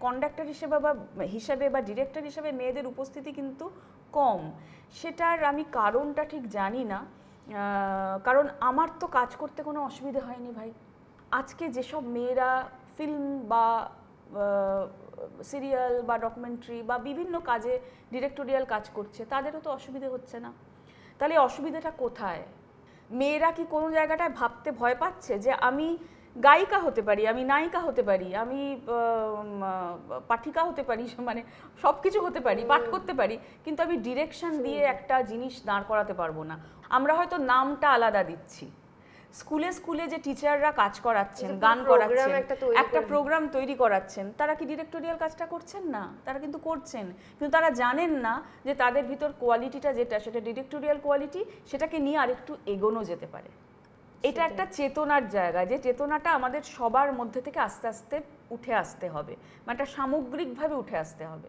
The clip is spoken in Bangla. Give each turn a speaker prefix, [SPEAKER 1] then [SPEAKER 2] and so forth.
[SPEAKER 1] কন্ডাক্টর হিসেবে বা ডিরেক্টর হিসেবে মেয়েদের উপস্থিতি কিন্তু কম। সেটার আমি কারণটা ঠিক জানি না, কারণ আমার তো কাজ করতে কোনো অসুবিধে হয়নি ভাই। আজকে যেসব মেয়েরা ফিল্ম বা সিরিয়াল বা ডকুমেন্টারি বা বিভিন্ন কাজে ডিরেক্টোরিয়াল কাজ করছে, তাদেরও তো অসুবিধে হচ্ছে না। তাহলে অসুবিধাটা কোথায়? মেয়েরা কি কোনো জায়গাটায় ভাবতে ভয় পাচ্ছে যে আমি গায়িকা হতে পারি, আমি নায়িকা হতে পারি, আমি পাঠিকা হতে পারি, মানে সব কিছু হতে পারি, পাঠ করতে পারি, কিন্তু আমি ডিরেকশন দিয়ে একটা জিনিস দাঁড় করাতে পারবো না। আমরা হয়তো নামটা আলাদা দিচ্ছি, স্কুলে স্কুলে যে টিচাররা কাজ করাচ্ছেন, গান করাচ্ছেন, একটা প্রোগ্রাম তৈরি করাচ্ছেন, তারা কি ডিরেক্টোরিয়াল কাজটা করছেন না? তারা কিন্তু করছেন, কিন্তু তারা জানেন না যে তাদের ভিতর কোয়ালিটিটা যেটা, সেটা ডিরেক্টোরিয়াল কোয়ালিটি, সেটাকে নিয়ে আরেকটু এগোনো যেতে পারে। এটা একটা চেতনার জায়গা, যে চেতনাটা আমাদের সবার মধ্যে থেকে আস্তে আস্তে উঠে আসতে হবে, মানে একটা সামগ্রিকভাবে উঠে আসতে হবে।